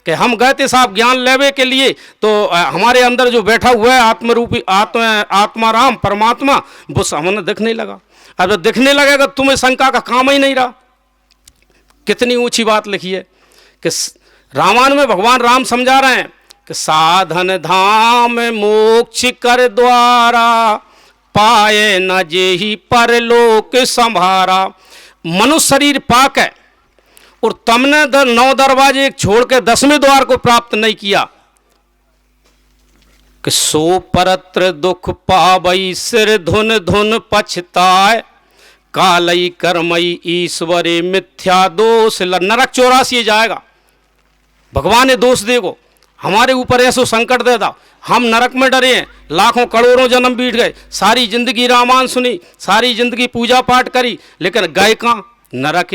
कि हम गए थे साहब ज्ञान लेवे के लिए, तो हमारे अंदर जो बैठा हुआ है आत्मरूपी आत्माराम परमात्मा वो सामने दिखने लगा। अब जब दिखने लगेगा तुम्हें शंका का काम ही नहीं रहा। कितनी ऊंची बात लिखी है कि रामायण में भगवान राम समझा रहे हैं कि साधन धाम मोक्ष कर द्वारा, पाए न जेहि परलोक संभारा। मनुष्य शरीर पाक है और तुमने 9 दरवाजे छोड़ के 10वें द्वार को प्राप्त नहीं किया कि सो परत्र दुख पावई सिर धुन धुन पछताए, कालई कर्मई ईश्वरे मिथ्या दोष। नरक 84 जाएगा। भगवान ने दोष देखो हमारे ऊपर ऐसो संकट दे दा, हम नरक में डरे हैं, लाखों करोड़ों जन्म बीत गए, सारी जिंदगी रामायण सुनी, सारी जिंदगी पूजा पाठ करी, लेकिन गए कहाँ? नरक।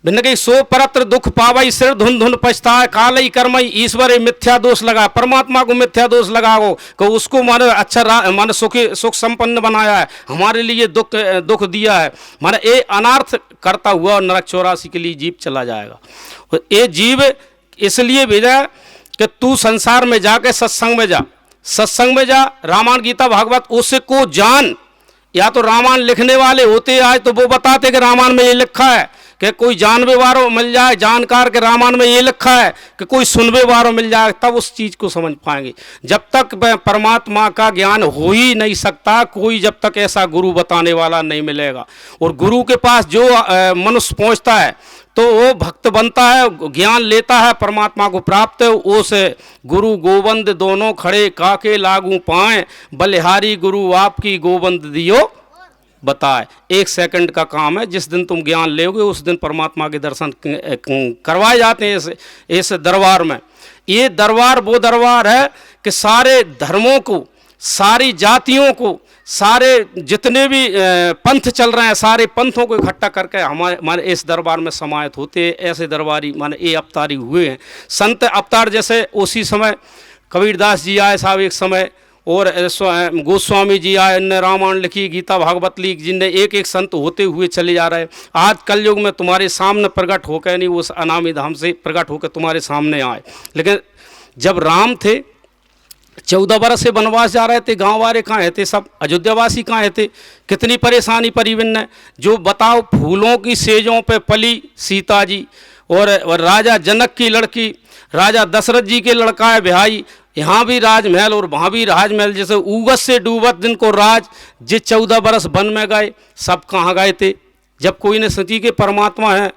भिन्न सो परत्र दुख पावई सिर धुन धुन पछताए, कालई कर्मई ईश्वर मिथ्या दोष लगा। परमात्मा को मिथ्या दोष लगाओ कि उसको माने अच्छा माने सुख संपन्न बनाया है, हमारे लिए दुख दिया है, माने ये अनर्थ करता हुआ नरक 84 के लिए जीव चला जाएगा। और ये जीव इसलिए भेजा कि तू संसार में जाके सत्संग में जा, सत्संग में जा, रामायण गीता भागवत उसको जान। या तो रामायण लिखने वाले होते आज तो वो बताते कि रामायण में ये लिखा है, कि कोई जानवे वारों मिल जाए जानकार के रामायण में ये लिखा है, कि कोई सुनवे वारों मिल जाए, तब उस चीज़ को समझ पाएंगे। जब तक परमात्मा का ज्ञान हो ही नहीं सकता कोई, जब तक ऐसा गुरु बताने वाला नहीं मिलेगा। और गुरु के पास जो मनुष्य पहुंचता है तो वो भक्त बनता है, ज्ञान लेता है, परमात्मा को प्राप्त है। उस गुरु गोबंद दोनों खड़े काके लागू पाए, बलिहारी गुरु आपकी गोबंद दियो बताए। 1 सेकंड का काम है, जिस दिन तुम ज्ञान लेोगे उस दिन परमात्मा के दर्शन करवाए जाते हैं इस दरबार में। ये दरबार वो दरबार है कि सारे धर्मों को, सारी जातियों को, सारे जितने भी पंथ चल रहे हैं सारे पंथों को इकट्ठा करके हमारे इस दरबार में समाहित होते हैं। ऐसे दरबारी माने ये अवतारी हुए हैं, संत अवतार। जैसे उसी समय कबीरदास जी आए साहब एक समय, और गोस्वामी जी आए, इनने रामायण लिखी, गीता भागवत लिखी, जिनने एक एक संत होते हुए चले जा रहे हैं। आज कलयुग में तुम्हारे सामने प्रकट होकर नहीं, उस अनामी धाम से प्रकट होकर तुम्हारे सामने आए। लेकिन जब राम थे 14 बरस से वनवास जा रहे थे, गांव वाले कहाँ थे? सब अयोध्यावासी कहाँ थे? कितनी परेशानी परिविन्न है। जो बताओ फूलों की सेजों पे पली सीता जी, और राजा जनक की लड़की राजा दशरथ जी के लड़का है बिहाई। यहाँ भी राजमहल और वहाँ भी राजमहल, जैसे उगत से डूबत दिन को राज, जिस 14 बरस वन में गए सब कहाँ गए थे? जब कोई ने सोची के परमात्मा है,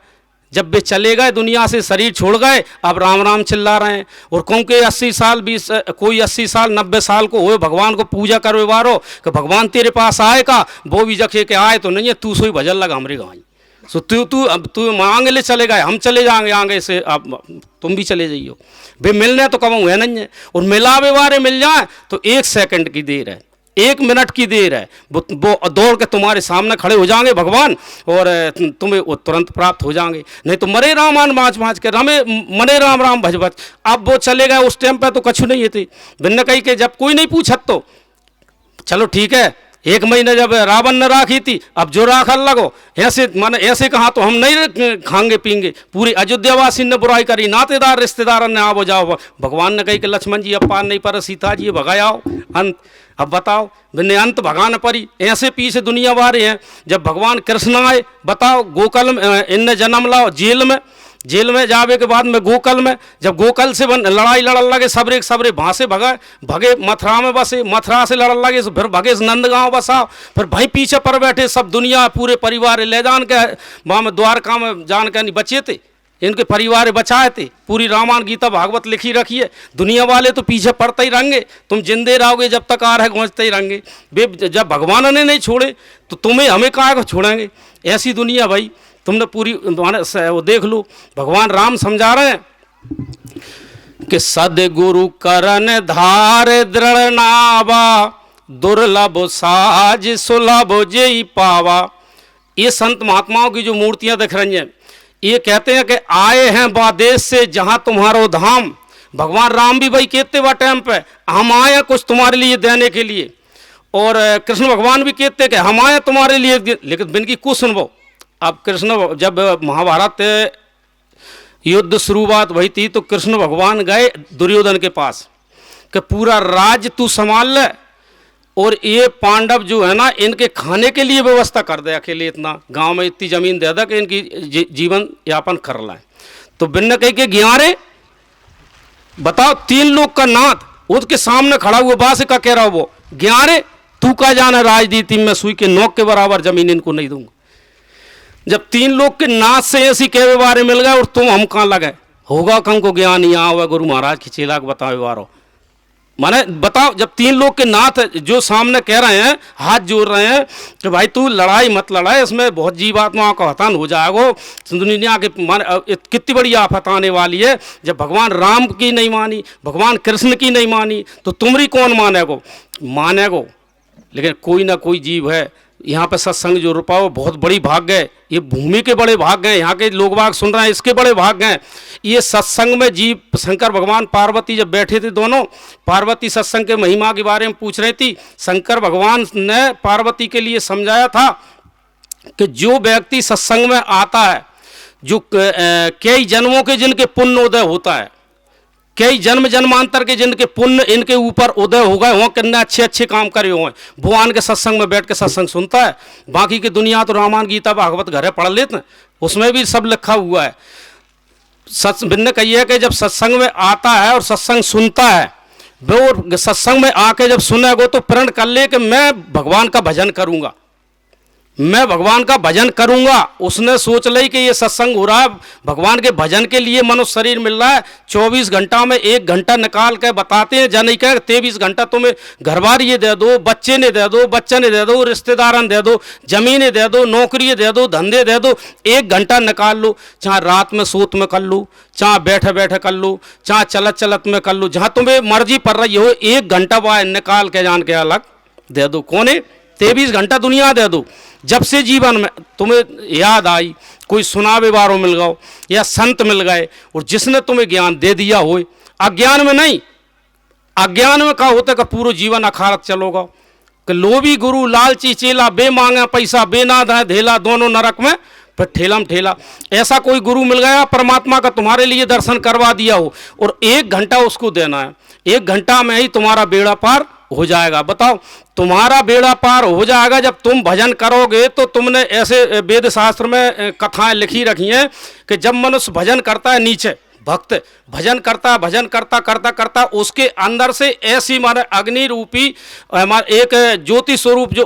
जब वे चले गए दुनिया से, शरीर छोड़ गए, अब राम राम चिल्ला रहे हैं। और कौन के 80 साल 20 कोई 80 साल 90 साल को हुए, भगवान को पूजा करवे वारो कि भगवान तेरे पास आएगा, वो भी जखे के आए तो नहीं है, तू सोई भजन लगा हमारे गाँव। सो तू मांग ले चले गए, हम चले जाएंगे आगे से, अब तुम भी चले जाइयो। वे मिलने तो कब हुए नहीं है, और मिलावे वारे मिल जाए तो 1 सेकंड की देर है, 1 मिनट की देर है, वो दौड़ के तुम्हारे सामने खड़े हो जाएंगे भगवान, और तुम्हें वो तुरंत प्राप्त हो जाएंगे। नहीं तो मरे रामान माँच माँच के रमे मरे राम राम भज भज। अब वो चले गए, उस टाइम पे तो कछु नहीं थे। भिन्न कही के जब कोई नहीं पूछत तो चलो ठीक है, 1 महीने जब रावण ने राखी थी, अब जो राखल लगो, ऐसे माने ऐसे कहा तो हम नहीं खाएंगे पीएंगे। पूरी अयोध्यावासी ने बुराई करी, नातेदार रिश्तेदार ने आओ जाओ। भगवान ने कही कि लक्ष्मण जी अब पार नहीं पर, सीता जी भगाओ अंत। अब बताओ बिन्ने अंत भगाना पड़ी। ऐसे पीछे दुनिया वाले हैं। जब भगवान कृष्ण आए, बताओ गोकुल में इनने जन्म लाओ, जेल में जावे के बाद में गोकुल में, जब गोकुल से लड़ाई लड़न लगे, सबरे वहाँ से भगे मथुरा में बसे, मथुरा से लड़न लगे फिर भगे नंदगांव बसाओ, फिर भाई पीछे पर बैठे सब दुनिया पूरे परिवार ले जान के वहाँ में द्वारका में जान के नहीं बचे थे, इनके परिवार बचाए थे। पूरी रामायण गीता भागवत लिखी रखी है। दुनिया वाले तो पीछे पड़ते ही रहेंगे, तुम जिंदे रहोगे जब तक आ रहे पहुँचते ही रहेंगे। वे जब भगवान ने नहीं छोड़े तो तुम्हें हमें काहे को छोड़ेंगे? ऐसी दुनिया भाई, तुमने पूरी वो देख लो। भगवान राम समझा रहे हैं कि सदगुरु करन धार दृढ़ नावा, दुर्लभ साज सुलभ जेई पावा। ये संत महात्माओं की जो मूर्तियां दिख रही हैं, ये कहते हैं कि आए हैं बादेश से जहां तुम्हारो धाम। भगवान राम भी भाई कहते हुआ टाइम पे हम आए हैं कुछ तुम्हारे लिए देने के लिए, और कृष्ण भगवान भी कहते हैं कि हम आए तुम्हारे लिए, लेकिन बिन की कुछ सुनबो। अब कृष्ण जब महाभारत युद्ध शुरुआत हुई थी तो कृष्ण भगवान गए दुर्योधन के पास कि पूरा राज्य तू संभाल ले और ये पांडव जो है ना इनके खाने के लिए व्यवस्था कर दे, अकेले इतना गांव में इतनी जमीन दे दे कि इनकी जीवन यापन कर लाए। तो बिन्न कह के ग्यारह बताओ, 3 लोग का नाथ उसके सामने खड़ा हुआ बात से का कह रहा वो 11 तू का जाना राजनीति में सुई के नोक के बराबर जमीन इनको नहीं दूंगा। जब 3 लोग के नाथ से ऐसी कहे बारे मिल गए और तुम हम कहाँ लगे होगा कम को ज्ञान यहाँ हुआ गुरु महाराज की चेला को बताओ वारो माने बताओ। जब 3 लोग के नाथ जो सामने कह रहे हैं हाथ जोड़ रहे हैं कि भाई तू लड़ाई मत लड़ाई, इसमें बहुत जीवात्माओं का हतान हो जाएगा, दुनिया के माने कितनी बड़ी आफत आने वाली है। जब भगवान राम की नहीं मानी, भगवान कृष्ण की नहीं मानी तो तुमरी कौन मानेगो। लेकिन कोई ना कोई जीव है यहाँ पे सत्संग जो रुपा वो बहुत बड़ी भाग्य है। ये भूमि के बड़े भाग्य हैं, यहाँ के लोग बाग सुन रहे हैं इसके बड़े भाग्य हैं। ये सत्संग में जीव शंकर भगवान पार्वती जब बैठे थे दोनों, पार्वती सत्संग के महिमा के बारे में पूछ रही थी। शंकर भगवान ने पार्वती के लिए समझाया था कि जो व्यक्ति सत्संग में आता है, जो कई जन्मों के जिनके पुण्य उदय होता है, कई जन्म जन्मांतर के जिनके पुण्य इनके ऊपर उदय हो गए हों, कितने अच्छे अच्छे काम करे हुए, भगवान के सत्संग में बैठ के सत्संग सुनता है। बाकी की दुनिया तो रामायण गीता भागवत घरे पढ़ लेते हैं, उसमें भी सब लिखा हुआ है। भिन्न कही है कि जब सत्संग में आता है और सत्संग सुनता है, वो सत्संग में आके जब सुनेगो तो प्रण कर ले कि मैं भगवान का भजन करूंगा, मैं भगवान का भजन करूंगा। उसने सोच ली कि ये सत्संग हो रहा है भगवान के भजन के लिए, मनुष्य शरीर मिल रहा है, 24 घंटा में 1 घंटा निकाल के बताते हैं जाने का 23 घंटा तुम्हें घरबार ये दे दो, बच्चे ने दे दो, बच्चा ने दे दो, रिश्तेदार दे दो, जमीनें दे दो, नौकरी दे दो, धंधे दे दो, 1 घंटा निकाल लो, चाहे रात में सोत में कर लो, चाहे बैठे बैठे कर लो, चाहे चलत चलत में कर लो, जहाँ तुम्हें मर्जी पड़ रही हो 1 घंटा वह निकाल के जान के अलग दे दो। कौन है 23 घंटा दुनिया दे दो। जब से जीवन में तुम्हें याद आई, कोई सुनावे वारों मिल गए या संत मिल गए और जिसने तुम्हें ज्ञान दे दिया हो, अज्ञान में नहीं, अज्ञान में क्या होता है कि पूरा जीवन अखारत चलोगा कि लोभी गुरु लालची चेला, बे मांगे पैसा बेनाद है धेला, दोनों नरक में फिर ठेला में ठेला। ऐसा कोई गुरु मिल गया परमात्मा का तुम्हारे लिए दर्शन करवा दिया हो और 1 घंटा उसको देना है, 1 घंटा में ही तुम्हारा बेड़ा पार हो जाएगा। बताओ तुम्हारा बेड़ा पार हो जाएगा जब तुम भजन करोगे। तो तुमने ऐसे वेद शास्त्र में कथाएं लिखी रखी हैं कि जब मनुष्य भजन करता है, नीचे भक्त भजन करता है, भजन करता करता करता उसके अंदर से ऐसी माने अग्नि रूपी एक ज्योति स्वरूप जो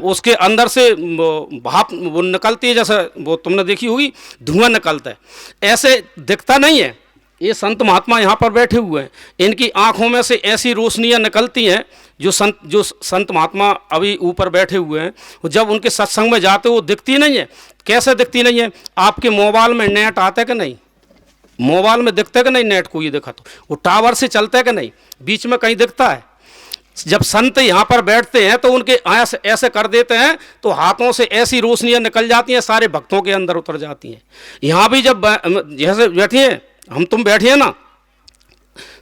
उसके अंदर से भाप वो निकलती है, जैसे वो तुमने देखी होगी धुआं निकलता है, ऐसे दिखता नहीं है। ये संत महात्मा यहाँ पर बैठे हुए हैं, इनकी आंखों में से ऐसी रोशनियाँ निकलती हैं। जो संत महात्मा अभी ऊपर बैठे हुए हैं, जब उनके सत्संग में जाते वो दिखती नहीं है। कैसे दिखती नहीं है? आपके मोबाइल में नेट आते कि नहीं, मोबाइल में दिखता है कि नहीं नेट को, ये देखा तो वो टावर से चलता है कि नहीं, बीच में कहीं दिखता है। जब संत यहाँ पर बैठते हैं तो उनके ऐसे कर देते हैं तो हाथों से ऐसी रोशनियाँ निकल जाती हैं, सारे भक्तों के अंदर उतर जाती हैं। यहाँ भी जब जैसे बैठिए हम तुम बैठिए ना,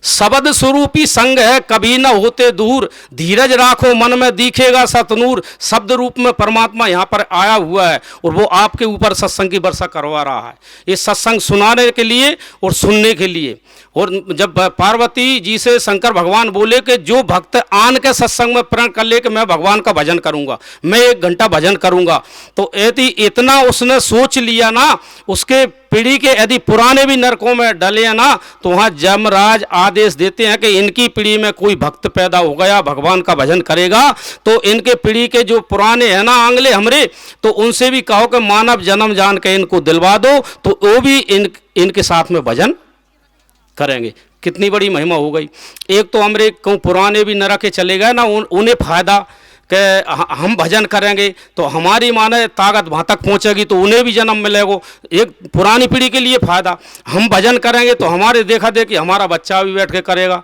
शब्द स्वरूपी संग है कभी न होते दूर, धीरज राखो मन में दिखेगा सतनूर। शब्द रूप में परमात्मा यहाँ पर आया हुआ है और वो आपके ऊपर सत्संग की वर्षा करवा रहा है। ये सत्संग सुनाने के लिए और सुनने के लिए। और जब पार्वती जी से शंकर भगवान बोले कि जो भक्त आन के सत्संग में प्रण कर ले कि मैं भगवान का भजन करूंगा, मैं 1 घंटा भजन करूंगा, तो यदि इतना उसने सोच लिया ना, उसके पीढ़ी के यदि पुराने भी नरकों में डले ना, तो वहाँ यमराज आदेश देते हैं कि इनकी पीढ़ी में कोई भक्त पैदा हो गया भगवान का भजन करेगा, तो इनके पीढ़ी के जो पुराने हैं ना आंगले हमरे, तो उनसे भी कहो कि मानव जन्म जान के इनको दिलवा दो, तो वो भी इनके साथ में भजन करेंगे। कितनी बड़ी महिमा हो गई। एक तो हमरे कहूँ पुराने भी नरक के चले गए ना, उन्हें फायदा कि हम भजन करेंगे तो हमारी माने ताकत वहाँ तक पहुँचेगी, तो उन्हें भी जन्म मिलेगा। एक पुरानी पीढ़ी के लिए फायदा, हम भजन करेंगे तो हमारे देखा देखी हमारा बच्चा भी बैठ के करेगा।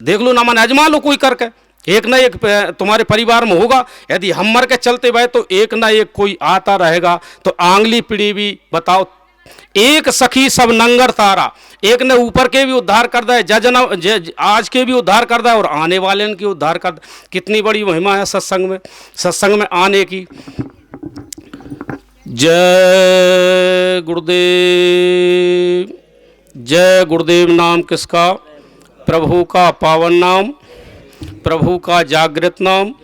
देख लो ना, मन आजमा लो कोई करके, एक ना एक तुम्हारे परिवार में होगा। यदि हम मर के चलते भाई तो एक ना एक कोई आता रहेगा। तो आंगली पीढ़ी भी बताओ, एक सखी सब नंगर तारा, एक ने ऊपर के भी उद्धार कर दे, आज के भी उद्धार कर दे और आने वाले की उद्धार कर दे। कितनी बड़ी महिमा है सत्संग में आने की। जय गुरुदेव। जय गुरुदेव नाम किसका? प्रभु का पावन नाम, प्रभु का जागृत नाम।